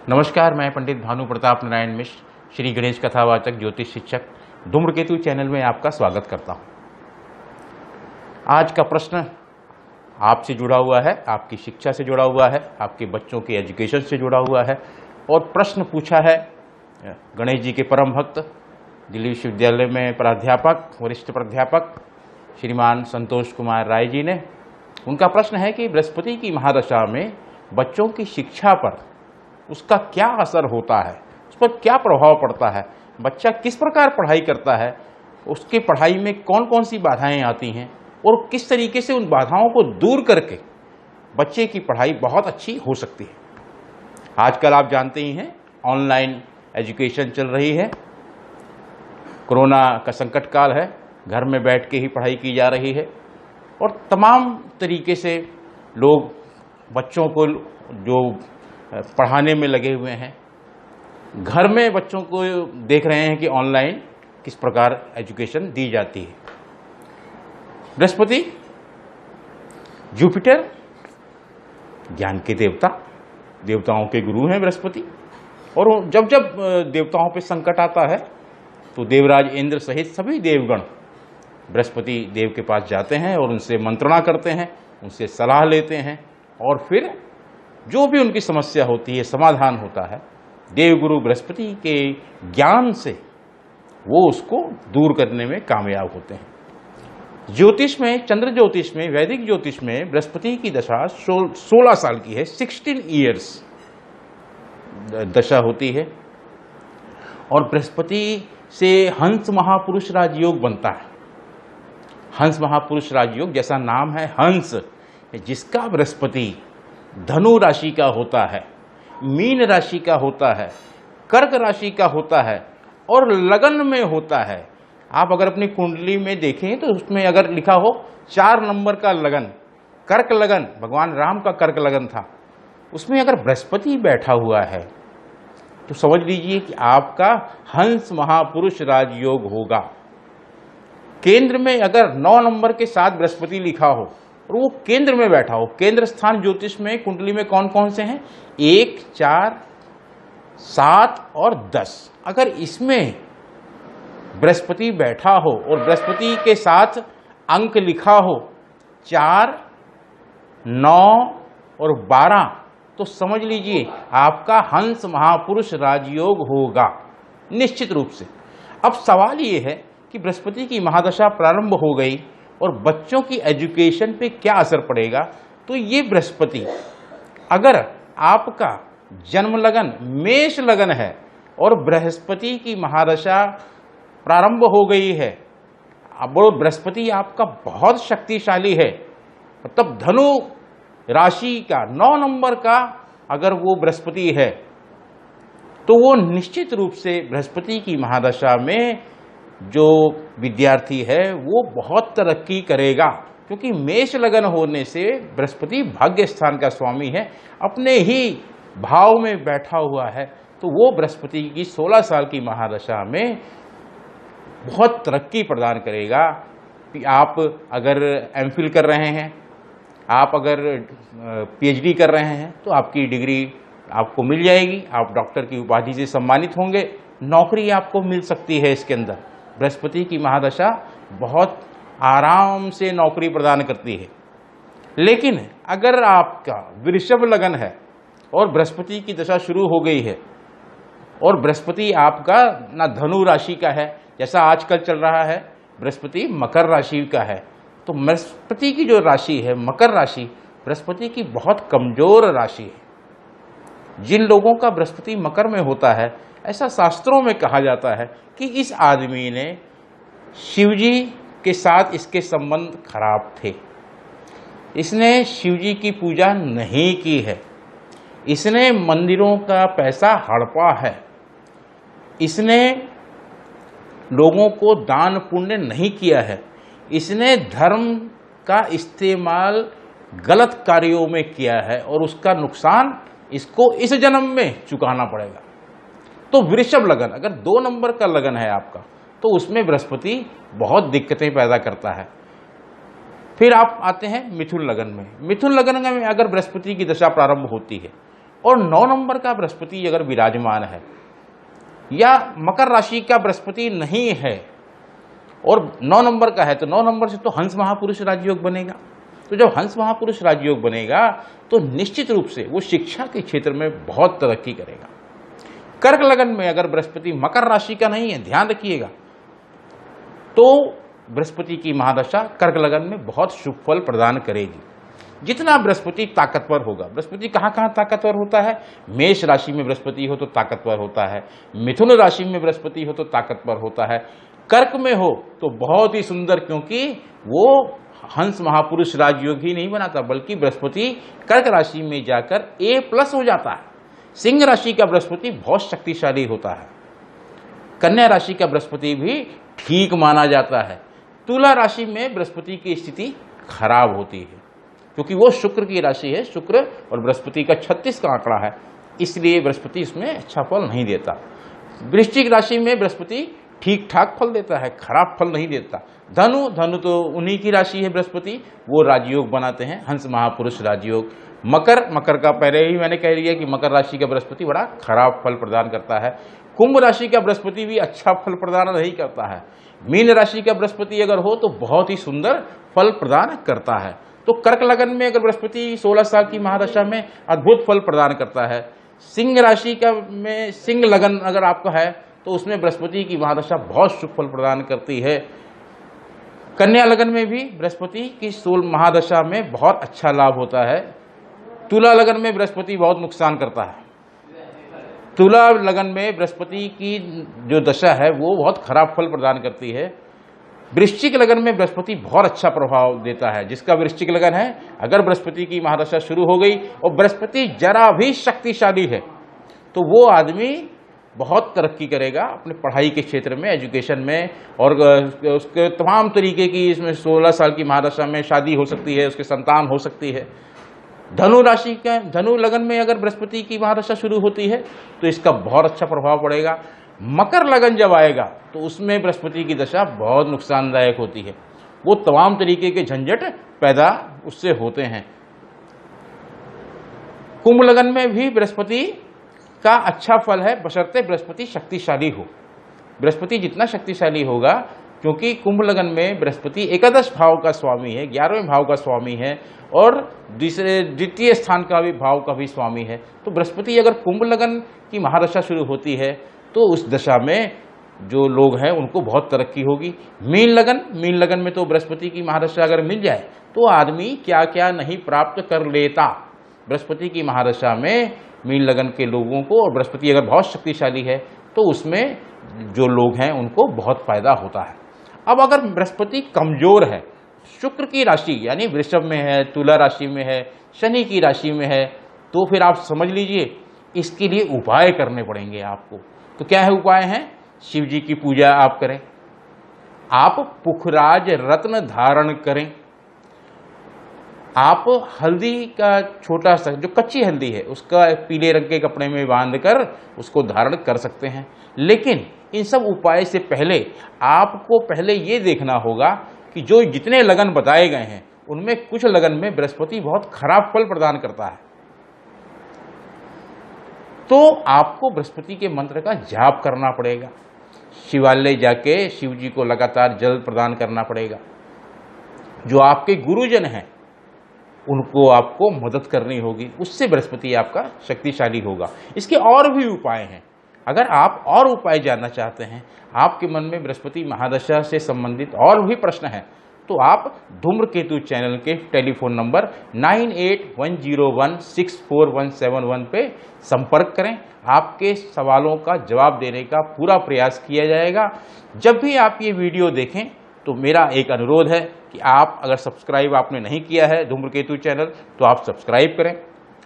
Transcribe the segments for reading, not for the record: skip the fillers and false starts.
नमस्कार, मैं पंडित भानु प्रताप नारायण मिश्र, श्री गणेश कथावाचक ज्योतिष शिक्षक धूम्रकेतु चैनल में आपका स्वागत करता हूं। आज का प्रश्न आपसे जुड़ा हुआ है, आपकी शिक्षा से जुड़ा हुआ है, आपके बच्चों के एजुकेशन से जुड़ा हुआ है। और प्रश्न पूछा है गणेश जी के परम भक्त, दिल्ली विश्वविद्यालय में प्राध्यापक, वरिष्ठ प्राध्यापक श्रीमान संतोष कुमार राय जी ने। उनका प्रश्न है कि बृहस्पति की महादशा में बच्चों की शिक्षा पर उसका क्या असर होता है, उस पर क्या प्रभाव पड़ता है, बच्चा किस प्रकार पढ़ाई करता है, उसकी पढ़ाई में कौन कौन सी बाधाएं आती हैं और किस तरीके से उन बाधाओं को दूर करके बच्चे की पढ़ाई बहुत अच्छी हो सकती है। आजकल आप जानते ही हैं, ऑनलाइन एजुकेशन चल रही है, कोरोना का संकट काल है, घर में बैठ के ही पढ़ाई की जा रही है और तमाम तरीके से लोग बच्चों को जो पढ़ाने में लगे हुए हैं, घर में बच्चों को देख रहे हैं कि ऑनलाइन किस प्रकार एजुकेशन दी जाती है। बृहस्पति, जुपिटर ज्ञान के देवता, देवताओं के गुरु हैं बृहस्पति। और जब जब देवताओं पे संकट आता है तो देवराज इंद्र सहित सभी देवगण बृहस्पति देव के पास जाते हैं और उनसे मंत्रणा करते हैं, उनसे सलाह लेते हैं और फिर जो भी उनकी समस्या होती है, समाधान होता है, देवगुरु बृहस्पति के ज्ञान से वो उसको दूर करने में कामयाब होते हैं। ज्योतिष में, चंद्र ज्योतिष में, वैदिक ज्योतिष में बृहस्पति की दशा 16 साल की है, 16 ईयर्स दशा होती है। और बृहस्पति से हंस महापुरुष राजयोग बनता है। हंस महापुरुष राजयोग, जैसा नाम है हंस, जिसका बृहस्पति धनु राशि का होता है, मीन राशि का होता है, कर्क राशि का होता है और लगन में होता है। आप अगर अपनी कुंडली में देखें तो उसमें अगर लिखा हो 4 नंबर का लगन, कर्क लगन, भगवान राम का कर्क लगन था, उसमें अगर बृहस्पति बैठा हुआ है तो समझ लीजिए कि आपका हंस महापुरुष राजयोग होगा। केंद्र में अगर 9 नंबर के साथ बृहस्पति लिखा हो और वो केंद्र में बैठा हो, केंद्र स्थान ज्योतिष में कुंडली में कौन कौन से हैं? 1, 4, 7 और 10। अगर इसमें बृहस्पति बैठा हो और बृहस्पति के साथ अंक लिखा हो 4, 9 और 12, तो समझ लीजिए आपका हंस महापुरुष राजयोग होगा निश्चित रूप से। अब सवाल ये है कि बृहस्पति की महादशा प्रारंभ हो गई और बच्चों की एजुकेशन पे क्या असर पड़ेगा। तो ये बृहस्पति, अगर आपका जन्म लगन मेष लगन है और बृहस्पति की महादशा प्रारंभ हो गई है, अब वो बृहस्पति आपका बहुत शक्तिशाली है, तब धनु राशि का 9 नंबर का अगर वो बृहस्पति है तो वो निश्चित रूप से बृहस्पति की महादशा में जो विद्यार्थी है वो बहुत तरक्की करेगा, क्योंकि मेष लगन होने से बृहस्पति भाग्य स्थान का स्वामी है, अपने ही भाव में बैठा हुआ है। तो वो बृहस्पति की 16 साल की महादशा में बहुत तरक्की प्रदान करेगा। कि आप अगर एमफिल कर रहे हैं, आप अगर पीएचडी कर रहे हैं तो आपकी डिग्री आपको मिल जाएगी, आप डॉक्टर की उपाधि से सम्मानित होंगे, नौकरी आपको मिल सकती है। इसके अंदर बृहस्पति की महादशा बहुत आराम से नौकरी प्रदान करती है। लेकिन अगर आपका वृषभ लगन है और बृहस्पति की दशा शुरू हो गई है और बृहस्पति आपका ना धनु राशि का है, जैसा आजकल चल रहा है, बृहस्पति मकर राशि का है, तो बृहस्पति की जो राशि है मकर राशि, बृहस्पति की बहुत कमजोर राशि है। जिन लोगों का बृहस्पति मकर में होता है, ऐसा शास्त्रों में कहा जाता है कि इस आदमी ने शिवजी के साथ इसके संबंध खराब थे, इसने शिवजी की पूजा नहीं की है, इसने मंदिरों का पैसा हड़पा है, इसने लोगों को दान पुण्य नहीं किया है, इसने धर्म का इस्तेमाल गलत कार्यों में किया है और उसका नुकसान इसको इस जन्म में चुकाना पड़ेगा। तो वृषभ लगन अगर 2 नंबर का लगन है आपका, तो उसमें बृहस्पति बहुत दिक्कतें पैदा करता है। फिर आप आते हैं मिथुन लगन में। मिथुन लगन में अगर बृहस्पति की दशा प्रारंभ होती है और 9 नंबर का बृहस्पति अगर विराजमान है या मकर राशि का बृहस्पति नहीं है और 9 नंबर का है, तो 9 नंबर से तो हंस महापुरुष राजयोग बनेगा। तो जब हंस महापुरुष राजयोग बनेगा तो निश्चित रूप से वो शिक्षा के क्षेत्र में बहुत तरक्की करेगा। कर्क लगन में अगर बृहस्पति मकर राशि का नहीं है, ध्यान रखिएगा, तो बृहस्पति की महादशा कर्क लगन में बहुत शुभ फल प्रदान करेगी। जितना बृहस्पति ताकतवर होगा, बृहस्पति कहाँ कहाँ ताकतवर होता है, मेष राशि में बृहस्पति हो तो ताकतवर होता है, मिथुन राशि में बृहस्पति हो तो ताकतवर होता है, कर्क में हो तो बहुत ही सुंदर, क्योंकि वो हंस महापुरुष राजयोग ही नहीं बनाता बल्कि बृहस्पति कर्क राशि में जाकर A+ हो जाता है। सिंह राशि का बृहस्पति बहुत शक्तिशाली होता है। कन्या राशि का बृहस्पति भी ठीक माना जाता है। तुला राशि में बृहस्पति की स्थिति खराब होती है क्योंकि वो शुक्र की राशि है, शुक्र और बृहस्पति का 36 का आंकड़ा है, इसलिए बृहस्पति इसमें अच्छा फल नहीं देता। वृश्चिक राशि में बृहस्पति ठीक ठाक फल देता है, खराब फल नहीं देता। धनु तो उन्हीं की राशि है बृहस्पति, वो राजयोग बनाते हैं, हंस महापुरुष राजयोग। मकर का पहले ही मैंने कह दिया कि मकर राशि का बृहस्पति बड़ा खराब फल प्रदान करता है। कुंभ राशि का बृहस्पति भी अच्छा फल प्रदान नहीं करता है। मीन राशि का बृहस्पति अगर हो तो बहुत ही सुंदर फल प्रदान करता है। तो कर्क लगन में अगर बृहस्पति 16 साल की महादशा में अद्भुत फल प्रदान करता है। सिंह राशि का में सिंह लगन अगर आपका है तो उसमें बृहस्पति की महादशा बहुत शुभ फल प्रदान करती है। कन्या लगन में भी बृहस्पति की 16 महादशा में बहुत अच्छा लाभ होता है। तुला लगन में बृहस्पति बहुत नुकसान करता है। तुला लगन में बृहस्पति की जो दशा है वो बहुत खराब फल प्रदान करती है। वृश्चिक लगन में बृहस्पति बहुत अच्छा प्रभाव देता है। जिसका वृश्चिक लगन है, अगर बृहस्पति की महादशा शुरू हो गई और बृहस्पति जरा भी शक्तिशाली है तो वो आदमी बहुत तरक्की करेगा अपने पढ़ाई के क्षेत्र में, एजुकेशन में, और उसके तमाम तरीके की, इसमें 16 साल की महादशा में शादी हो सकती है, उसके संतान हो सकती है। धनु राशि का धनु लगन में अगर बृहस्पति की महादशा शुरू होती है तो इसका बहुत अच्छा प्रभाव पड़ेगा। मकर लगन जब आएगा तो उसमें बृहस्पति की दशा बहुत नुकसानदायक होती है, वो तमाम तरीके के झंझट पैदा उससे होते हैं। कुंभ लगन में भी बृहस्पति का अच्छा फल है बशर्ते बृहस्पति शक्तिशाली हो। बृहस्पति जितना शक्तिशाली होगा, क्योंकि कुंभ लगन में बृहस्पति एकादश भाव का स्वामी है, 11वें भाव का स्वामी है और द्वितीय स्थान का भी भाव का भी स्वामी है। तो बृहस्पति अगर कुंभ लगन की महादशा शुरू होती है तो उस दशा में जो लोग हैं उनको बहुत तरक्की होगी। मीन लगन में तो बृहस्पति की महादशा अगर मिल जाए तो आदमी क्या क्या नहीं प्राप्त कर लेता। बृहस्पति की महादशा में मीन लगन के लोगों को, और बृहस्पति अगर बहुत शक्तिशाली है तो उसमें जो लोग हैं उनको बहुत फायदा होता है। अब अगर बृहस्पति कमजोर है, शुक्र की राशि यानी वृषभ में है, तुला राशि में है, शनि की राशि में है, तो फिर आप समझ लीजिए इसके लिए उपाय करने पड़ेंगे आपको। तो क्या है उपाय हैं? शिव जी की पूजा आप करें, आप पुखराज रत्न धारण करें, आप हल्दी का छोटा सा जो कच्ची हल्दी है उसका पीले रंग के कपड़े में बांधकर उसको धारण कर सकते हैं। लेकिन इन सब उपाय से पहले आपको पहले ये देखना होगा कि जो जितने लगन बताए गए हैं उनमें कुछ लगन में बृहस्पति बहुत खराब फल प्रदान करता है, तो आपको बृहस्पति के मंत्र का जाप करना पड़ेगा। शिवालय जाके शिव जी को लगातार जल प्रदान करना पड़ेगा। जो आपके गुरुजन हैं उनको आपको मदद करनी होगी, उससे बृहस्पति आपका शक्तिशाली होगा। इसके और भी उपाय हैं। अगर आप और उपाय जानना चाहते हैं, आपके मन में बृहस्पति महादशा से संबंधित और भी प्रश्न हैं, तो आप धूम्रकेतु चैनल के टेलीफोन नंबर 9810164171 पे संपर्क करें। आपके सवालों का जवाब देने का पूरा प्रयास किया जाएगा। जब भी आप ये वीडियो देखें तो मेरा एक अनुरोध है कि आप अगर सब्सक्राइब आपने नहीं किया है धूम्रकेतु चैनल तो आप सब्सक्राइब करें,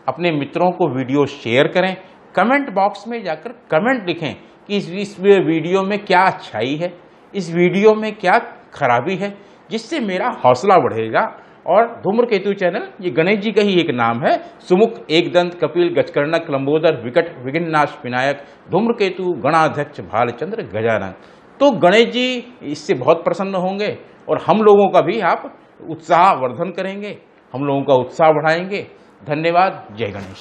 अपने मित्रों को वीडियो शेयर करें, कमेंट बॉक्स में जाकर कमेंट लिखें कि इस वीडियो में क्या अच्छाई है, इस वीडियो में क्या खराबी है, जिससे मेरा हौसला बढ़ेगा। और धूम्रकेतु चैनल ये गणेश जी का ही एक नाम है। सुमुख, एकदंत, कपिल, गजकर्णक, लंबोदर, विकट, विघ्ननाश, विनायक, धूम्रकेतु, गणाध्यक्ष, भालचंद्र, गजानन। तो गणेश जी इससे बहुत प्रसन्न होंगे और हम लोगों का भी आप उत्साह वर्धन करेंगे, हम लोगों का उत्साह बढ़ाएंगे। धन्यवाद। जय गणेश।